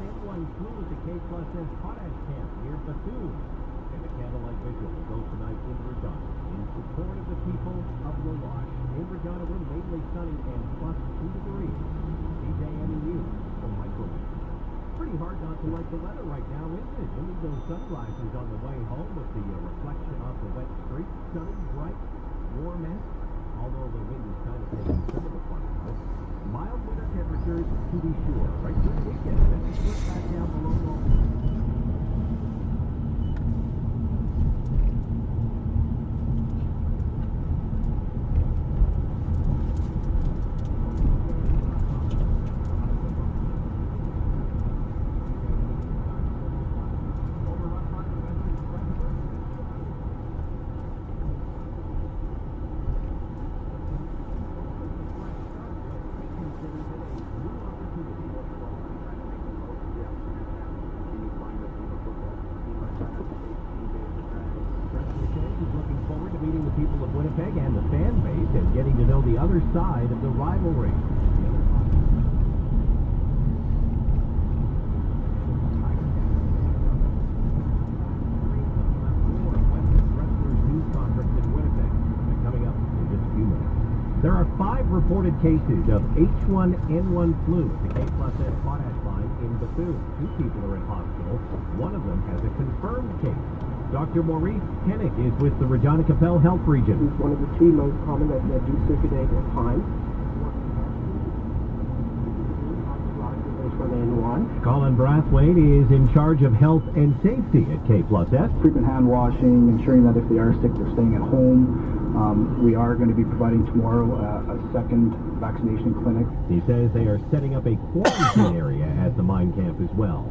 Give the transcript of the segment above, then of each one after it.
H1N1 flu at the K+S potash camp near Bethune. And the candlelight vigil will go tonight in Regina in support of the people of La Loche. In Regina, we're mainly sunny and plus 2 degrees. CJME News from Microwave. Pretty hard not to like the weather right now, isn't it? You need those sunglasses on the way home with the reflection off the wet street. Sunny, bright, warm-esque, although the wind is kind of taking some of the fun out. Mild winter temperatures to be sure. Right through the weekend, then we slip back down below normal. Meeting the people of Winnipeg and the fan base and getting to know the other side of the rivalry. News conference in Winnipeg coming up in just a few minutes. There are 5 reported cases of H1N1 flu at the K+S potash mine in Bethune. 2 people are in hospital. One of them has a confirmed case. Dr. Maurice Hennick is with the Regina Capel Health Region. It's one of the 3 most common that do circulate at times. H1N1. Colin Brathwaite is in charge of health and safety at K+S. Frequent hand washing, ensuring that if they are sick, they're staying at home. We are going to be providing tomorrow a second vaccination clinic. He says they are setting up a quarantine area at the mine camp as well.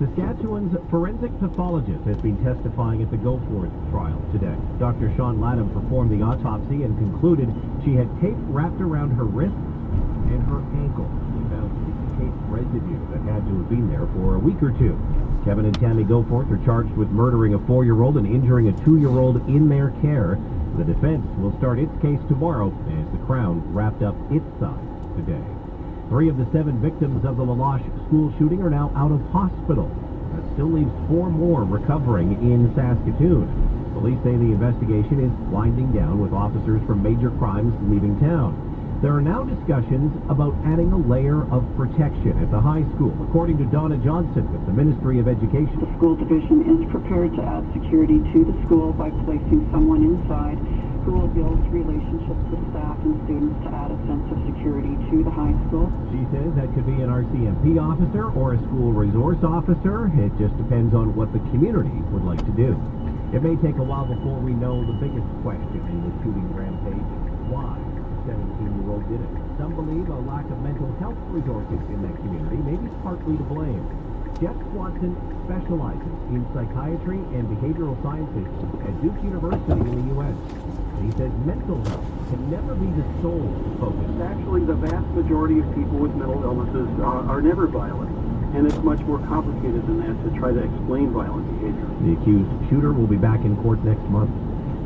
Saskatchewan's forensic pathologist has been testifying at the Goforth trial today. Dr. Sean Latham performed the autopsy and concluded she had tape wrapped around her wrists and her ankle. He found tape residue that had to have been there for a week or 2. Kevin and Tammy Goforth are charged with murdering a 4-year-old and injuring a 2-year-old in their care. The defense will start its case tomorrow as the Crown wrapped up its side today. 3 of the 7 victims of the La Loche school shooting are now out of hospital. That still leaves 4 more recovering in Saskatoon. Police say the investigation is winding down with officers from major crimes leaving town. There are now discussions about adding a layer of protection at the high school, according to Donna Johnson with the Ministry of Education. The school division is prepared to add security to the school by placing someone inside who will build relationships with staff and students to add a sense of security to the high school. She says that could be an RCMP officer or a school resource officer. It just depends on what the community would like to do. It may take a while before we know the biggest question in the shooting rampage: why the 17-year-old did it. Some believe a lack of mental health resources in that community may be partly to blame. Jeff Watson specializes in psychiatry and behavioral sciences at Duke University in the U.S. He says mental health can never be the sole focus. Actually, the vast majority of people with mental illnesses are never violent, and it's much more complicated than that to try to explain violent behavior. The accused shooter will be back in court next month.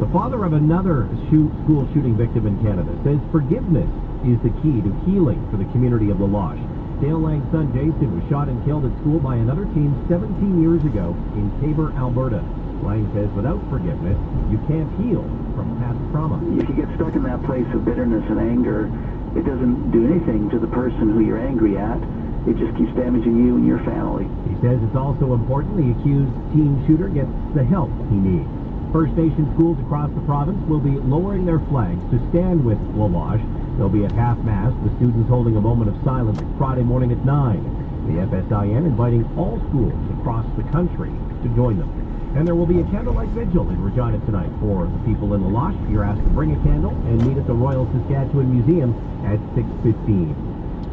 The father of another school shooting victim in Canada says forgiveness is the key to healing for the community of La Loche. Dale Lang's son Jason was shot and killed at school by another team 17 years ago in Taber, Alberta. Lang says without forgiveness, you can't heal from past trauma. If you get stuck in that place of bitterness and anger, it doesn't do anything to the person who you're angry at. It just keeps damaging you and your family. He says it's also important the accused teen shooter gets the help he needs. First Nation schools across the province will be lowering their flags to stand with La Loche. They'll be at half-mast, with students holding a moment of silence Friday morning at 9. The FSIN inviting all schools across the country to join them. And there will be a candlelight vigil in Regina tonight for the people in La Loche. You're asked to bring a candle and meet at the Royal Saskatchewan Museum at 6:15.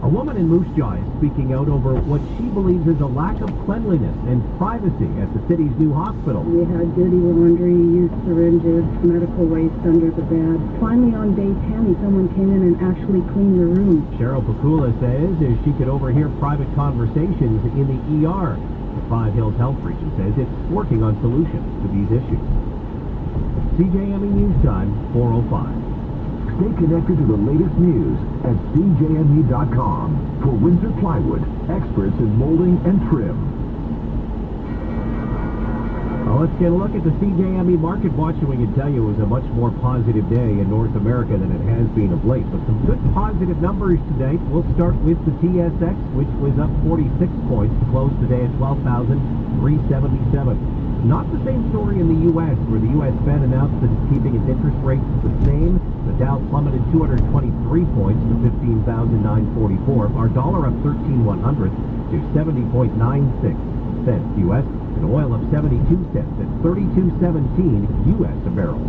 A woman in Moose Jaw is speaking out over what she believes is a lack of cleanliness and privacy at the city's new hospital. We had dirty laundry, used syringes, medical waste under the bed. Finally, on day 10, someone came in and actually cleaned the room. Cheryl Pakula says if she could overhear private conversations in the ER. The Five Hills Health Region says it's working on solutions to these issues. CJME News Time, 4:05. Stay connected to the latest news at cjme.com. For Windsor Plywood, experts in molding and trim. Well, let's get a look at the CJME Market Watch, and we can tell you it was a much more positive day in North America than it has been of late. But some good positive numbers today. We'll start with the TSX, which was up 46 points to close today at 12,377. Not the same story in the U.S., where the U.S. Fed announced that it's keeping its interest rates the same. The Dow plummeted 223 points to 15,944. Our dollar up 13,100 to 70.96 cents U.S. And oil up 72 cents at 32.17 U.S. a barrel.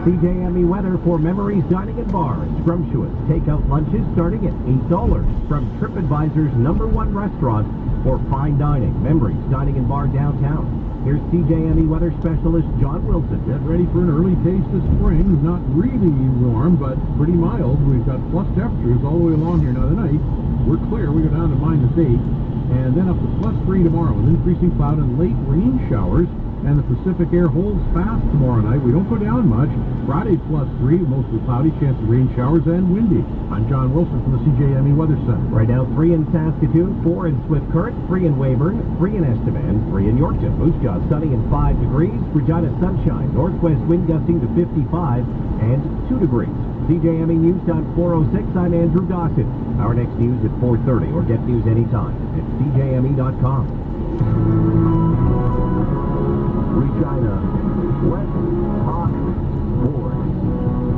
CJME weather for Memories Dining and Bars. Scrumptious takeout lunches starting at $8 from TripAdvisor's #1 restaurant for fine dining. Memories Dining and Bar downtown. Here's CJME weather specialist John Wilson. Get ready for an early taste of spring. Not really warm, but pretty mild. We've got plus temperatures all the way along here. Now tonight, we're clear. We go down to -8. And then up to +3 tomorrow with increasing cloud and late rain showers. And the Pacific air holds fast tomorrow night. We don't go down much. Friday +3, mostly cloudy, chance of rain showers and windy. I'm John Wilson from the CJME Weather Center. Right now 3 in Saskatoon, 4 in Swift Current, 3 in Weyburn, 3 in Estevan, 3 in Yorkton. Moose Jaw sunny and 5 degrees. Regina sunshine. Northwest wind gusting to 55 and 2 degrees. CJME News Time 4:06. I'm Andrew Dawson. Our next news at 4:30, or get news anytime at cjme.com. Regina, let's talk sports.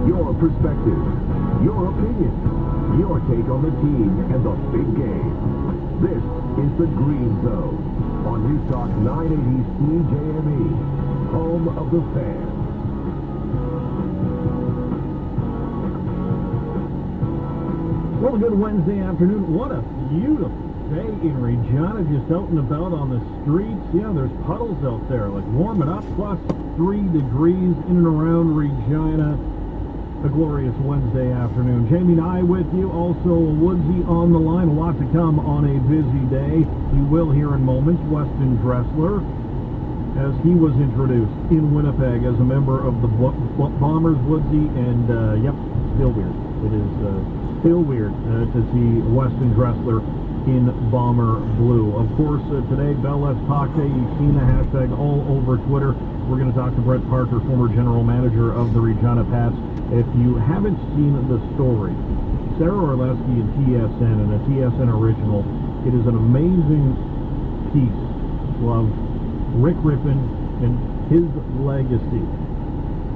Your perspective, your opinion, your take on the team and the big game. This is the Green Zone on News Talk 980 CJME, home of the fan. Well, a good Wednesday afternoon. What a beautiful day in Regina, just out and about on the streets. Yeah, there's puddles out there, like warming up, +3 degrees in and around Regina. A glorious Wednesday afternoon. Jamie and I with you, also Woodsy on the line. A lot to come on a busy day. You will hear in moments Weston Dressler, as he was introduced in Winnipeg as a member of the Bombers, Woodsy, and yep, still weird. It is still weird to see Weston Dressler in Bomber Blue. Of course, today, Bell Let's Talk Day. You've seen the hashtag all over Twitter. We're going to talk to Brett Parker, former general manager of the Regina Pats. If you haven't seen the story, Sarah Orlesky and TSN, and a TSN original, it is an amazing piece of Rick Rippon and his legacy.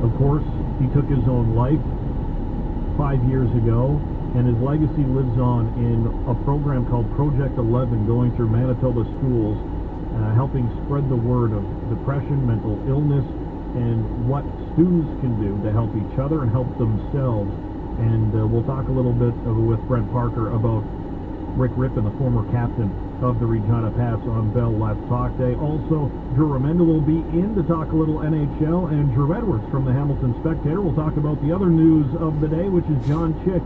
Of course, he took his own life 5 years ago, and his legacy lives on in a program called Project 11, going through Manitoba schools, helping spread the word of depression, mental illness, and what students can do to help each other and help themselves. And we'll talk a little bit with Brent Parker about Rick Rippon, the former captain of the Regina Pats, on Bell Let's Talk Day. Also, Drew Remenda will be in to talk a little NHL, and Drew Edwards from the Hamilton Spectator will talk about the other news of the day, which is John Chick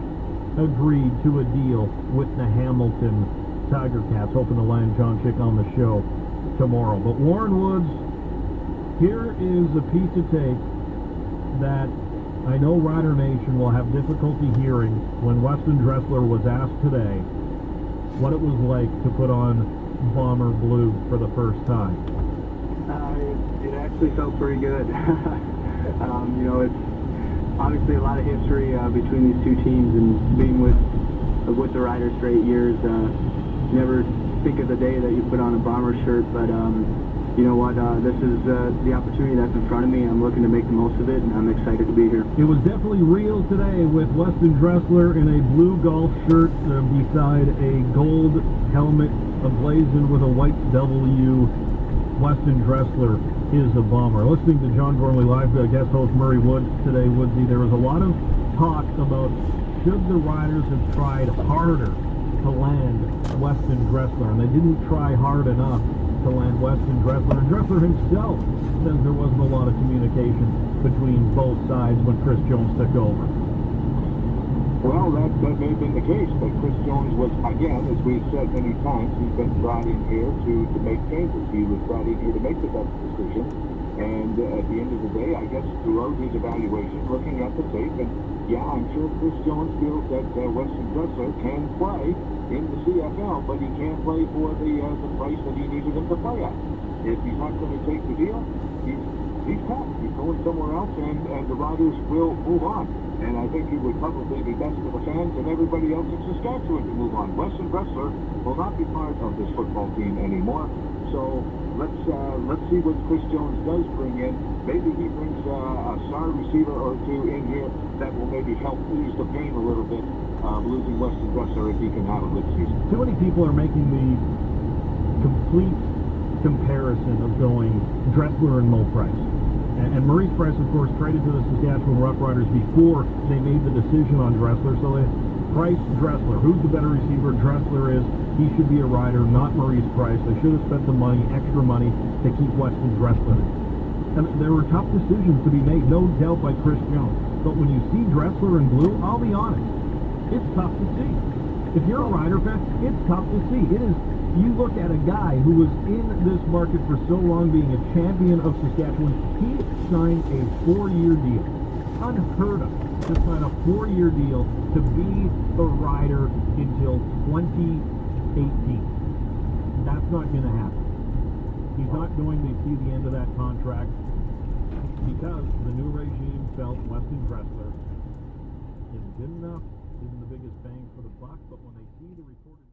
agreed to a deal with the Hamilton Tiger Cats, hoping to land John Chick on the show tomorrow. But Warren Woods, here is a piece of tape that I know Rider Nation will have difficulty hearing when Weston Dressler was asked today what it was like to put on Bomber Blue for the first time. It actually felt pretty good. You know, it's obviously a lot of history between these two teams, and being with the Riders for 8 years, you never think of the day that you put on a Bomber shirt, but you know what, this is the opportunity that's in front of me. I'm looking to make the most of it, and I'm excited to be here. It was definitely real today with Weston Dressler in a blue golf shirt beside a gold helmet emblazoned with a white W. Weston Dressler is a Bomber. Listening to John Gormley Live, guest host Murray Woods today, Woodsy, there was a lot of talk about should the Riders have tried harder to land Weston Dressler, and they didn't try hard enough to land Weston Dressler. And Dressler himself says there wasn't a lot of communication between both sides when Chris Jones took over. Well, that may have been the case, but Chris Jones was, again, as we've said many times, he's been brought in here to make changes. He was brought in here to make the best decision. And at the end of the day, I guess throughout his evaluation, looking at the tape, and yeah, I'm sure Chris Jones feels that Weston Dressler can play in the CFL, but he can't play for the price that he needed him to play at. If he's not going to take the deal, he's cut. He's going somewhere else, and the Riders will move on. And I think it would probably be best for the fans and everybody else in Saskatchewan to move on. Weston Dressler will not be part of this football team anymore. So let's see what Chris Jones does bring in. Maybe he brings a star receiver or two in here that will maybe help ease the pain a little bit of losing Weston Dressler if he can have a good season. Too many people are making the complete comparison of going Dressler and Mo Price. And Maurice Price, of course, traded to the Saskatchewan Roughriders before they made the decision on Dressler. So Price, Dressler. Who's the better receiver? Dressler is. He should be a Rider, not Maurice Price. They should have spent the money, extra money, to keep Weston Dressler. And there were tough decisions to be made, no doubt, by Chris Jones. But when you see Dressler in blue, I'll be honest, it's tough to see. If you're a Rider fan, it's tough to see. It is. You look at a guy who was in this market for so long, being a champion of Saskatchewan. He signed a 4-year deal. Unheard of to sign a 4-year deal to be the Rider until 2018. That's not going to happen. He's not going to see the end of that contract because the new regime felt Weston Dressler isn't good enough, isn't the biggest bang for the buck, but when they see the reported